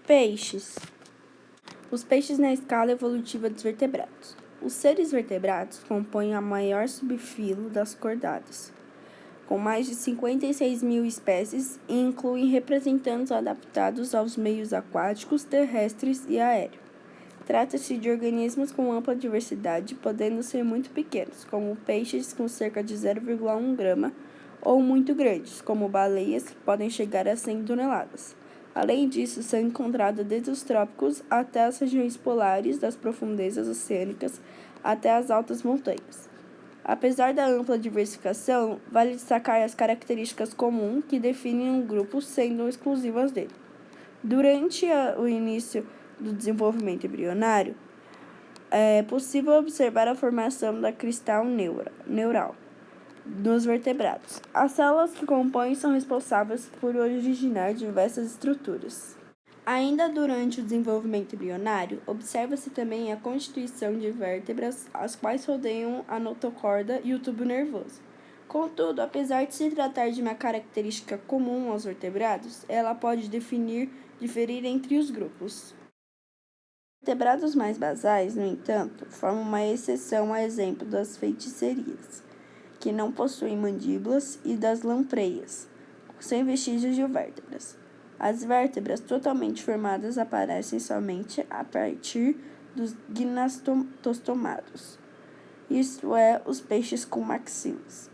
Peixes. Os peixes na escala evolutiva dos vertebrados. Os seres vertebrados compõem a maior subfilo das chordadas, com mais de 56 mil espécies e incluem representantes adaptados aos meios aquáticos, terrestres e aéreos. Trata-se de organismos com ampla diversidade, podendo ser muito pequenos, como peixes com cerca de 0,1 grama, ou muito grandes, como baleias, que podem chegar a 100 toneladas. Além disso, são encontrados desde os trópicos até as regiões polares, das profundezas oceânicas até as altas montanhas. Apesar da ampla diversificação, vale destacar as características comuns que definem um grupo, sendo exclusivas dele. Durante o início do desenvolvimento embrionário, é possível observar a formação da cristal neural nos vertebrados. As células que compõem são responsáveis por originar diversas estruturas. Ainda durante o desenvolvimento embrionário, observa-se também a constituição de vértebras, as quais rodeiam a notocorda e o tubo nervoso. Contudo, apesar de se tratar de uma característica comum aos vertebrados, ela pode diferir entre os grupos. Os vertebrados mais basais, no entanto, formam uma exceção a exemplo das feitiçarias, que não possuem mandíbulas, e das lampreias, sem vestígios de vértebras. As vértebras totalmente formadas aparecem somente a partir dos gnastostomados, isto é, os peixes com maxilas.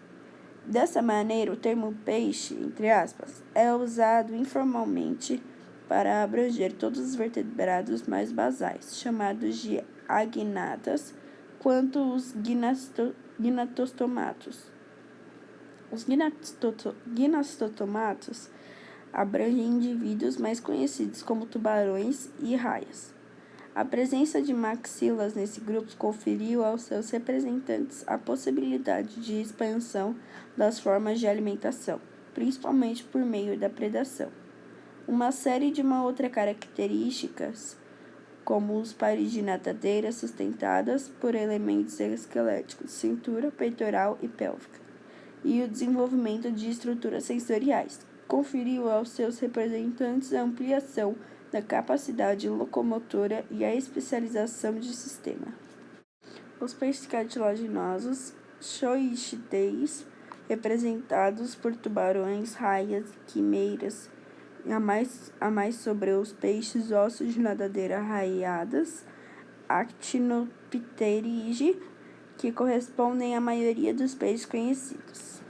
Dessa maneira, o termo peixe, entre aspas, é usado informalmente para abranger todos os vertebrados mais basais, chamados de agnatas, quanto os gnastostomatos. Os gnastostomatos abrangem indivíduos mais conhecidos como tubarões e raias. A presença de maxilas nesse grupo conferiu aos seus representantes a possibilidade de expansão das formas de alimentação, principalmente por meio da predação. Uma série de outras características, como os pares de nadadeiras sustentadas por elementos esqueléticos, cintura, peitoral e pélvica, e o desenvolvimento de estruturas sensoriais, conferiu aos seus representantes a ampliação da capacidade locomotora e a especialização de sistema. Os peixes cartilaginosos, choichidés, representados por tubarões, raias e quimeras, a mais sobre os peixes ossos de nadadeira raiadas, actinopterygii, que correspondem à maioria dos peixes conhecidos.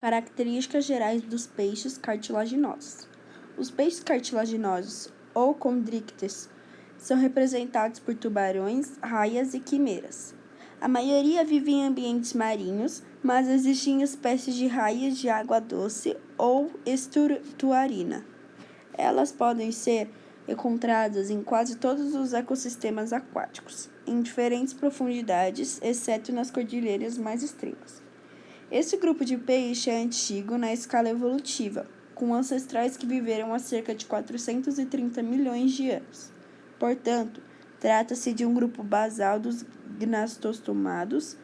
Características gerais dos peixes cartilaginosos. Os peixes cartilaginosos, ou condrictes, são representados por tubarões, raias e quimeras. A maioria vive em ambientes marinhos, mas existem espécies de raias de água doce ou estuarina. Elas podem ser encontradas em quase todos os ecossistemas aquáticos, em diferentes profundidades, exceto nas cordilheiras mais extremas. Esse grupo de peixe é antigo na escala evolutiva, com ancestrais que viveram há cerca de 430 milhões de anos. Portanto, trata-se de um grupo basal dos gnastostomados,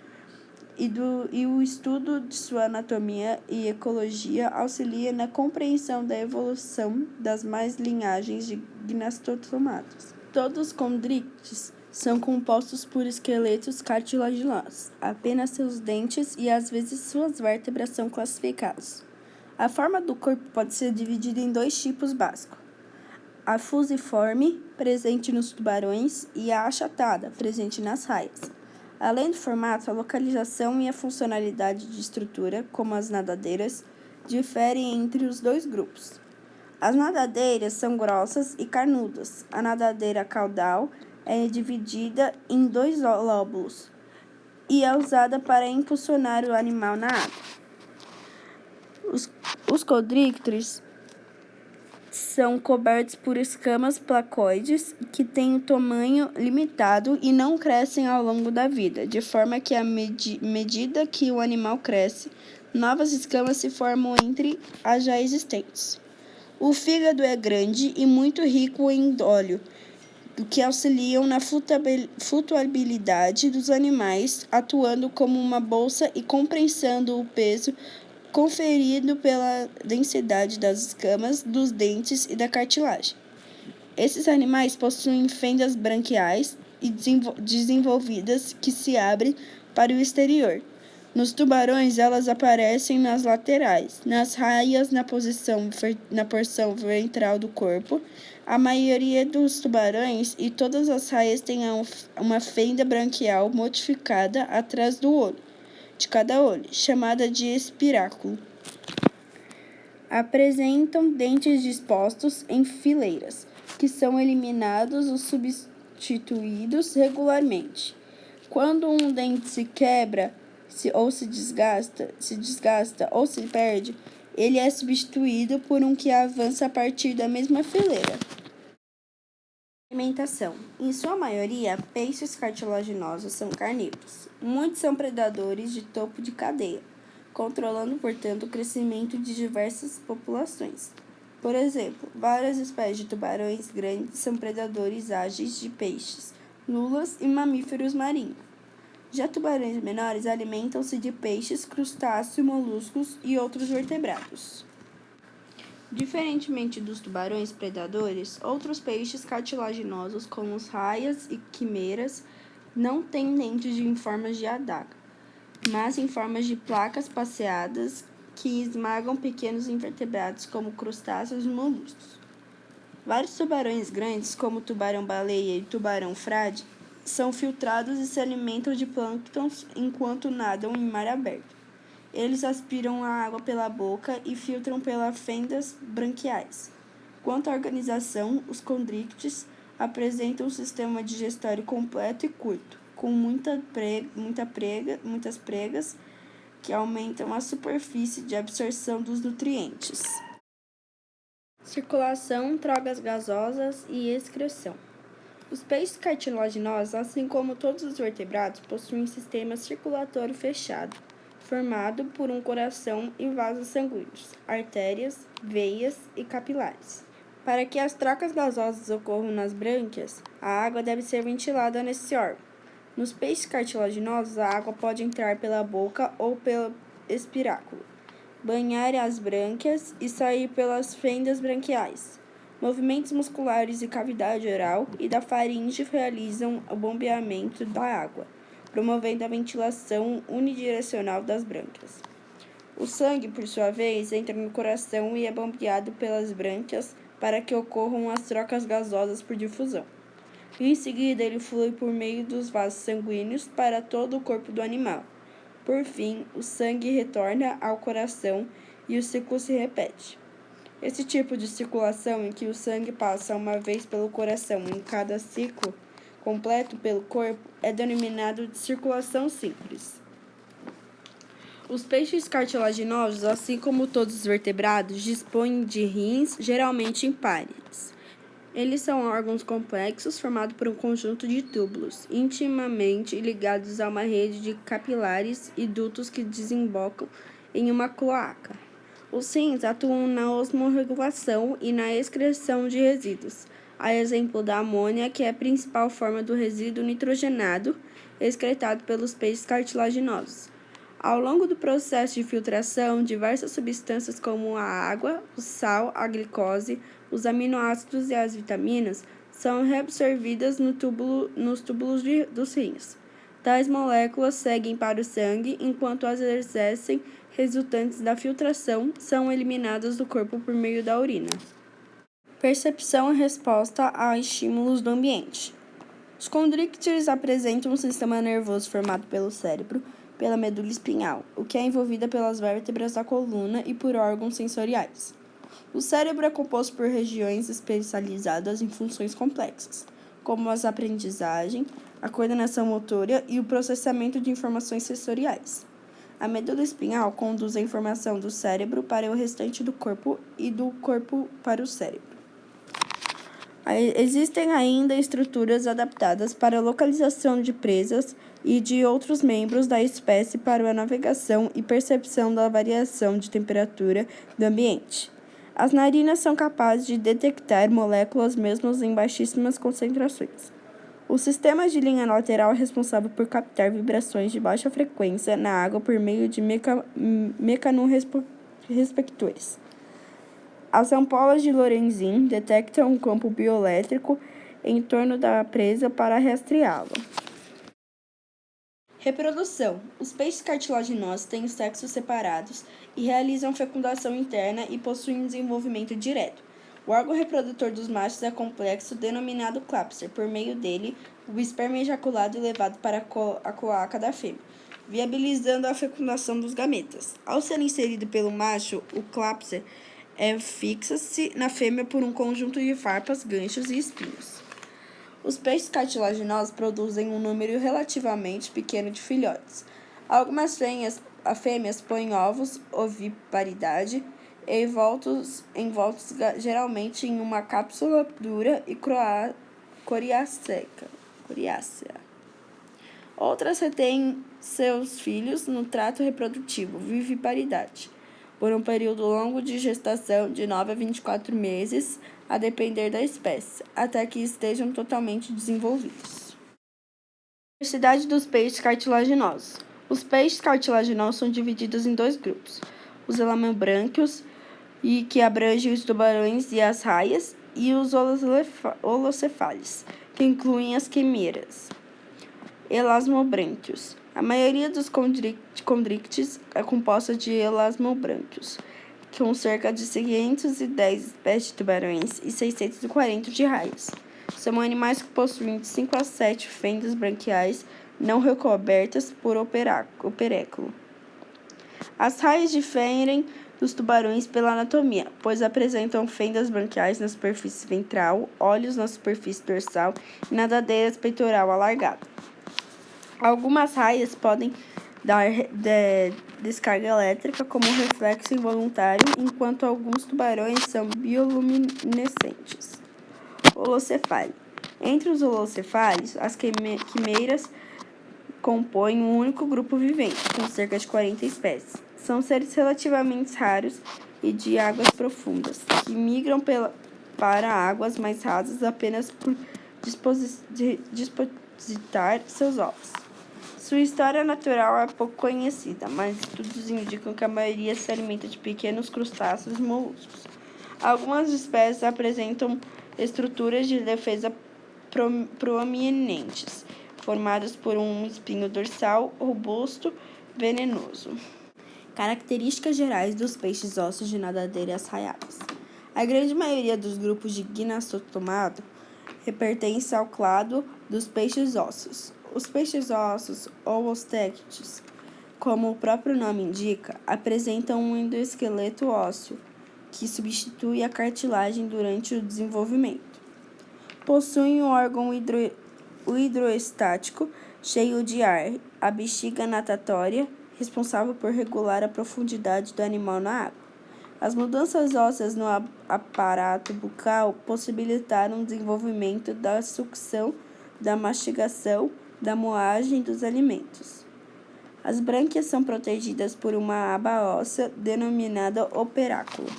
e o estudo de sua anatomia e ecologia auxilia na compreensão da evolução das mais linhagens de gnastostomados. Todos os condrictes são compostos por esqueletos cartilaginosos. Apenas seus dentes e às vezes suas vértebras são classificados. A forma do corpo pode ser dividida em dois tipos básicos: a fusiforme, presente nos tubarões, e a achatada, presente nas raias. Além do formato, a localização e a funcionalidade de estrutura, como as nadadeiras, diferem entre os dois grupos. As nadadeiras são grossas e carnudas. A nadadeira caudal é dividida em dois lóbulos e é usada para impulsionar o animal na água. Os condrictes são cobertos por escamas placoides que têm um tamanho limitado e não crescem ao longo da vida, de forma que, à medida que o animal cresce, novas escamas se formam entre as já existentes. O fígado é grande e muito rico em óleo, que auxiliam na flutuabilidade dos animais, atuando como uma bolsa e compensando o peso conferido pela densidade das escamas, dos dentes e da cartilagem. Esses animais possuem fendas branquiais e desenvolvidas que se abrem para o exterior. Nos tubarões, elas aparecem nas laterais, nas raias na porção ventral do corpo. A maioria dos tubarões e todas as raias têm uma fenda branquial modificada atrás de cada olho, chamada de espiráculo. Apresentam dentes dispostos em fileiras, que são eliminados ou substituídos regularmente. Quando um dente se quebra, se desgasta ou se perde, ele é substituído por um que avança a partir da mesma fileira. Alimentação. Em sua maioria, peixes cartilaginosos são carnívoros. Muitos são predadores de topo de cadeia, controlando, portanto, o crescimento de diversas populações. Por exemplo, várias espécies de tubarões grandes são predadores ágeis de peixes, lulas e mamíferos marinhos. Já tubarões menores alimentam-se de peixes, crustáceos, moluscos e outros vertebrados. Diferentemente dos tubarões predadores, outros peixes cartilaginosos, como os raias e quimeras, não têm dentes em formas de adaga, mas em formas de placas passeadas que esmagam pequenos invertebrados, como crustáceos e moluscos. Vários tubarões grandes, como o tubarão-baleia e o tubarão-frade, são filtrados e se alimentam de plânctons enquanto nadam em mar aberto. Eles aspiram a água pela boca e filtram pelas fendas branquiais. Quanto à organização, os condrictes apresentam um sistema digestório completo e curto, com muitas pregas que aumentam a superfície de absorção dos nutrientes. Circulação, trocas gasosas e excreção. Os peixes cartilaginosos, assim como todos os vertebrados, possuem um sistema circulatório fechado, formado por um coração e vasos sanguíneos, artérias, veias e capilares. Para que as trocas gasosas ocorram nas brânquias, a água deve ser ventilada nesse órgão. Nos peixes cartilaginosos, a água pode entrar pela boca ou pelo espiráculo, banhar as brânquias e sair pelas fendas branquiais. Movimentos musculares e cavidade oral e da faringe realizam o bombeamento da água, promovendo a ventilação unidirecional das brânquias. O sangue, por sua vez, entra no coração e é bombeado pelas brânquias para que ocorram as trocas gasosas por difusão. Em seguida, ele flui por meio dos vasos sanguíneos para todo o corpo do animal. Por fim, o sangue retorna ao coração e o ciclo se repete. Esse tipo de circulação, em que o sangue passa uma vez pelo coração em cada ciclo completo pelo corpo, é denominado de circulação simples. Os peixes cartilaginosos, assim como todos os vertebrados, dispõem de rins, geralmente impares. Eles são órgãos complexos formados por um conjunto de túbulos, intimamente ligados a uma rede de capilares e dutos que desembocam em uma cloaca. Os rins atuam na osmorregulação e na excreção de resíduos, a exemplo da amônia, que é a principal forma do resíduo nitrogenado excretado pelos peixes cartilaginosos. Ao longo do processo de filtração, diversas substâncias como a água, o sal, a glicose, os aminoácidos e as vitaminas são reabsorvidas nos túbulos dos rins. Tais moléculas seguem para o sangue, enquanto as excessos resultantes da filtração são eliminadas do corpo por meio da urina. Percepção e resposta a estímulos do ambiente. Os condrícteres apresentam um sistema nervoso formado pelo cérebro, pela medula espinhal, o que é envolvida pelas vértebras da coluna e por órgãos sensoriais. O cérebro é composto por regiões especializadas em funções complexas, como as aprendizagem, a coordenação motora e o processamento de informações sensoriais. A medula espinhal conduz a informação do cérebro para o restante do corpo e do corpo para o cérebro. Existem ainda estruturas adaptadas para a localização de presas e de outros membros da espécie para a navegação e percepção da variação de temperatura do ambiente. As narinas são capazes de detectar moléculas mesmo em baixíssimas concentrações. O sistema de linha lateral é responsável por captar vibrações de baixa frequência na água por meio de mecanorreceptores. As ampolas de Lorenzin detectam um campo bioelétrico em torno da presa para rastreá-la. Reprodução. Os peixes cartilaginosos têm os sexos separados e realizam fecundação interna e possuem um desenvolvimento direto. O órgão reprodutor dos machos é complexo, denominado clápser. Por meio dele, o esperma é ejaculado e levado para a cloaca da fêmea, viabilizando a fecundação dos gametas. Ao ser inserido pelo macho, o clápser fixa-se na fêmea por um conjunto de farpas, ganchos e espinhos. Os peixes cartilaginosos produzem um número relativamente pequeno de filhotes. Algumas fêmeas põem ovos, oviparidade, envoltos geralmente em uma cápsula dura e coriácea. Outras retêm seus filhos no trato reprodutivo, viviparidade, por um período longo de gestação de 9 a 24 meses, a depender da espécie, até que estejam totalmente desenvolvidos. Diversidade dos peixes cartilaginosos. Os peixes cartilaginosos são divididos em dois grupos: os elamobrânquios, que abrangem os tubarões e as raias, e os holocefálios, que incluem as quimeras. Elasmobrânquios. A maioria dos condrictes é composta de elasmobrânquios, com cerca de 510 espécies de tubarões e 640 de raias. São animais que possuem de 5 a 7 fendas branquiais não recobertas por operáculo. As raias diferem dos tubarões pela anatomia, pois apresentam fendas branquiais na superfície ventral, olhos na superfície dorsal e nadadeiras peitoral alargada. Algumas raias podem dar descarga elétrica como reflexo involuntário, enquanto alguns tubarões são bioluminescentes. Holocefália. Entre os holocefálios, as quimeras compõem um único grupo vivente, com cerca de 40 espécies. São seres relativamente raros e de águas profundas, que migram para águas mais rasas apenas por depositar seus ovos. Sua história natural é pouco conhecida, mas estudos indicam que a maioria se alimenta de pequenos crustáceos e moluscos. Algumas espécies apresentam estruturas de defesa proeminentes, formadas por um espinho dorsal robusto, venenoso. Características gerais dos peixes ossos de nadadeiras raiadas. A grande maioria dos grupos de Gnathostomata pertence ao clado dos peixes ossos. Os peixes ossos, ou osteichthyes, como o próprio nome indica, apresentam um endoesqueleto ósseo, que substitui a cartilagem durante o desenvolvimento. Possuem um órgão hidroestático cheio de ar, a bexiga natatória, responsável por regular a profundidade do animal na água. As mudanças ósseas no aparato bucal possibilitaram o desenvolvimento da sucção, da mastigação, da moagem dos alimentos. As brânquias são protegidas por uma aba óssea denominada operáculo.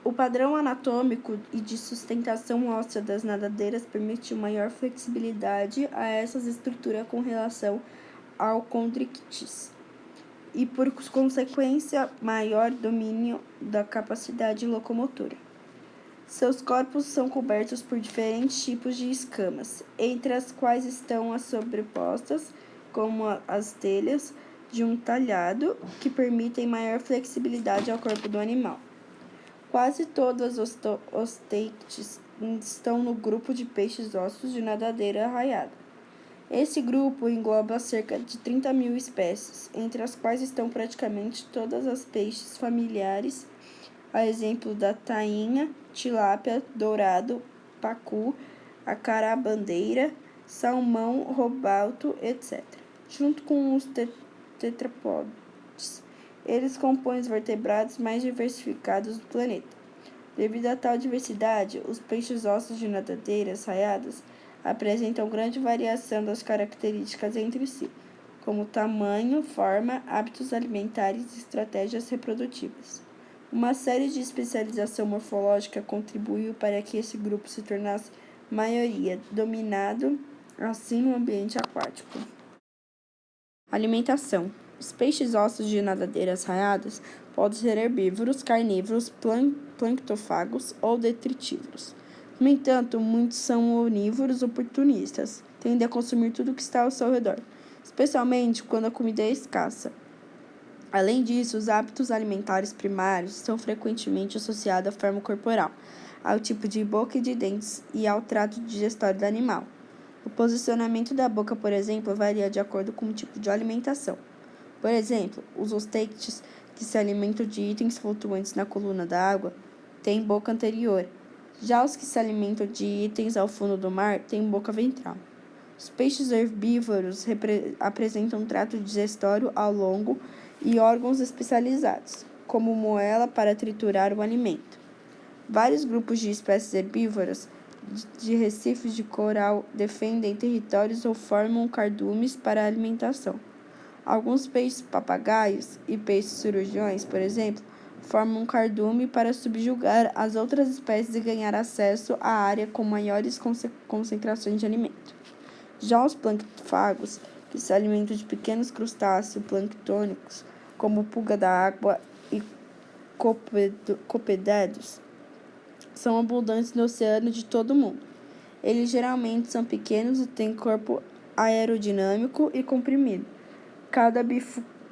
O padrão anatômico e de sustentação óssea das nadadeiras permitiu maior flexibilidade a essas estruturas com relação ao condrictes e, por consequência, maior domínio da capacidade locomotora. Seus corpos são cobertos por diferentes tipos de escamas, entre as quais estão as sobrepostas, como as telhas de um talhado, que permitem maior flexibilidade ao corpo do animal. Quase todas as osteichthyes estão no grupo de peixes ossos de nadadeira raiada. Esse grupo engloba cerca de 30 mil espécies, entre as quais estão praticamente todas as peixes familiares, a exemplo da tainha, tilápia, dourado, pacu, acarabandeira, salmão, robalto, etc. Junto com os tetrapódes, eles compõem os vertebrados mais diversificados do planeta. Devido a tal diversidade, os peixes ossos de nadadeiras raiadas apresentam grande variação das características entre si, como tamanho, forma, hábitos alimentares e estratégias reprodutivas. Uma série de especialização morfológica contribuiu para que esse grupo se tornasse maioria, dominado assim no ambiente aquático. Alimentação. Os peixes ossos de nadadeiras raiadas podem ser herbívoros, carnívoros, planctófagos ou detritívoros. No entanto, muitos são onívoros oportunistas, tendem a consumir tudo que está ao seu redor, especialmente quando a comida é escassa. Além disso, os hábitos alimentares primários são frequentemente associados à forma corporal, ao tipo de boca e de dentes e ao trato digestório do animal. O posicionamento da boca, por exemplo, varia de acordo com o tipo de alimentação. Por exemplo, os osteites, que se alimentam de itens flutuantes na coluna d'água, têm boca anterior. Já os que se alimentam de itens ao fundo do mar têm boca ventral. Os peixes herbívoros apresentam um trato digestório ao longo e órgãos especializados, como moela para triturar o alimento. Vários grupos de espécies herbívoras de recifes de coral defendem territórios ou formam cardumes para a alimentação. Alguns peixes papagaios e peixes cirurgiões, por exemplo, formam um cardume para subjugar as outras espécies e ganhar acesso à área com maiores concentrações de alimento. Já os planctófagos, que se alimentam de pequenos crustáceos planctônicos, como pulga da água e copédedos, são abundantes no oceano de todo o mundo. Eles geralmente são pequenos e têm corpo aerodinâmico e comprimido, cauda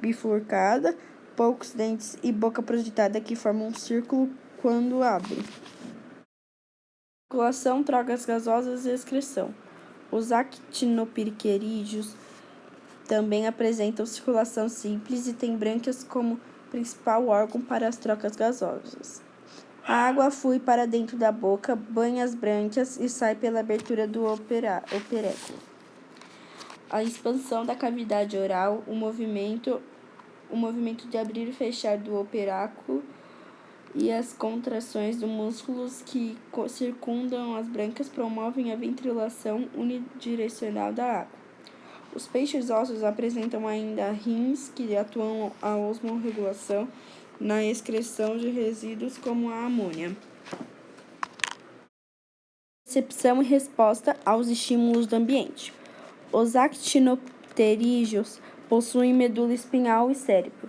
bifurcada, poucos dentes e boca projetada que formam um círculo quando abrem. Circulação, trocas gasosas e excreção. Os actinopterídeos também apresentam circulação simples e têm brânquias como principal órgão para as trocas gasosas. A água flui para dentro da boca, banha as brânquias e sai pela abertura do operéculo. A expansão da cavidade oral, o movimento de abrir e fechar do operáculo e as contrações dos músculos que circundam as brânquias promovem a ventrilação unidirecional da água. Os peixes ossos apresentam ainda rins que atuam a osmorregulação na excreção de resíduos como a amônia. Recepção e resposta aos estímulos do ambiente. Os actinopterídeos possuem medula espinhal e cérebro,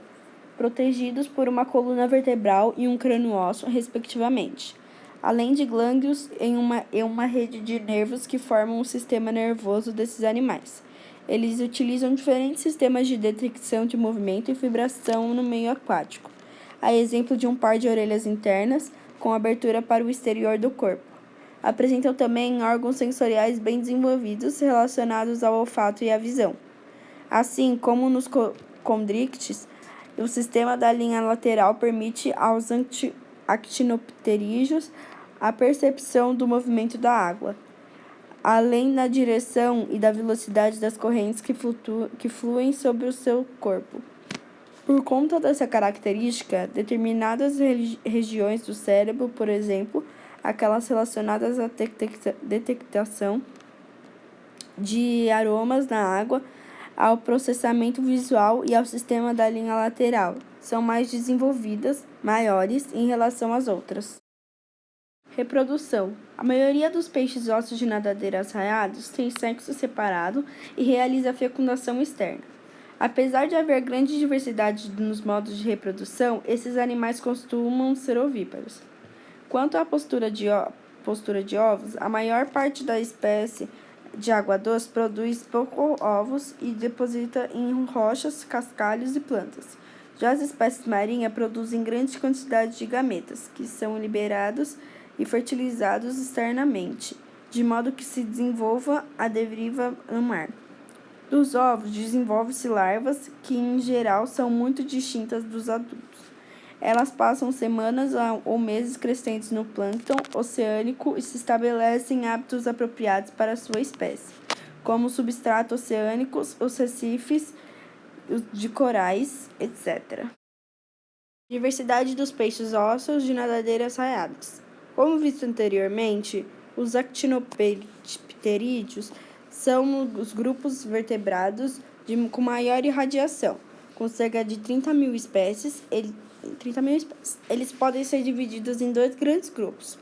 protegidos por uma coluna vertebral e um crânio ósseo, respectivamente, além de glândulos em uma rede de nervos que formam o sistema nervoso desses animais. Eles utilizam diferentes sistemas de detecção de movimento e vibração no meio aquático, a exemplo de um par de orelhas internas com abertura para o exterior do corpo. Apresentam também órgãos sensoriais bem desenvolvidos relacionados ao olfato e à visão. Assim como nos condrictes, o sistema da linha lateral permite aos actinopterídeos a percepção do movimento da água, além da direção e da velocidade das correntes que fluem sobre o seu corpo. Por conta dessa característica, determinadas regiões do cérebro, por exemplo, aquelas relacionadas à detectação de aromas na água, ao processamento visual e ao sistema da linha lateral, são mais desenvolvidas, maiores, em relação às outras. Reprodução. A maioria dos peixes ossos de nadadeiras raiadas tem sexo separado e realiza a fecundação externa. Apesar de haver grande diversidade nos modos de reprodução, esses animais costumam ser ovíparos. Quanto à postura de ovos, a maior parte da espécie de água doce produz poucos ovos e deposita em rochas, cascalhos e plantas. Já as espécies marinhas produzem grandes quantidades de gametas, que são liberados e fertilizados externamente, de modo que se desenvolva a deriva no mar. Dos ovos desenvolvem-se larvas que, em geral, são muito distintas dos adultos. Elas passam semanas ou meses crescentes no plâncton oceânico e se estabelecem hábitos apropriados para a sua espécie, como os substratos oceânicos, os recifes de corais, etc. Diversidade dos peixes ossos de nadadeiras raiadas. Como visto anteriormente, os actinopterídeos são os grupos vertebrados com maior irradiação, com cerca de 30 mil espécies. Eles podem ser divididos em dois grandes grupos,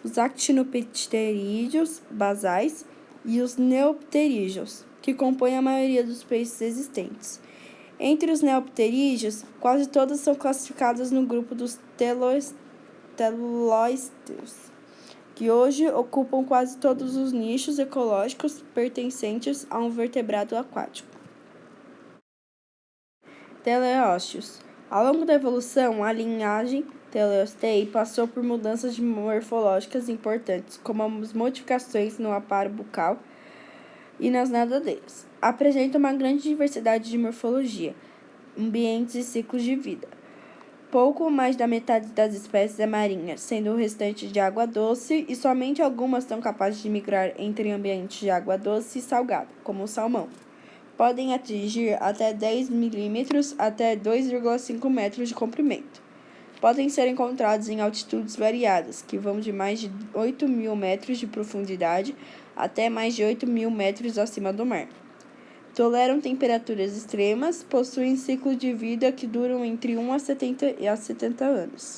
os actinopterídeos basais e os neopterídeos, que compõem a maioria dos peixes existentes. Entre os neopterídeos, quase todas são classificadas no grupo dos teloísteos, que hoje ocupam quase todos os nichos ecológicos pertencentes a um vertebrado aquático. Teleósteos. Ao longo da evolução, a linhagem Teleostei passou por mudanças morfológicas importantes, como as modificações no aparo bucal e nas nadadeiras. Apresenta uma grande diversidade de morfologia, ambientes e ciclos de vida. Pouco mais da metade das espécies é marinha, sendo o restante de água doce, e somente algumas são capazes de migrar entre ambientes de água doce e salgada, como o salmão. Podem atingir até 10 milímetros até 2,5 metros de comprimento. Podem ser encontrados em altitudes variadas, que vão de mais de 8.000 metros de profundidade até mais de 8.000 metros acima do mar. Toleram temperaturas extremas, possuem ciclo de vida que duram entre 1 a 70 anos.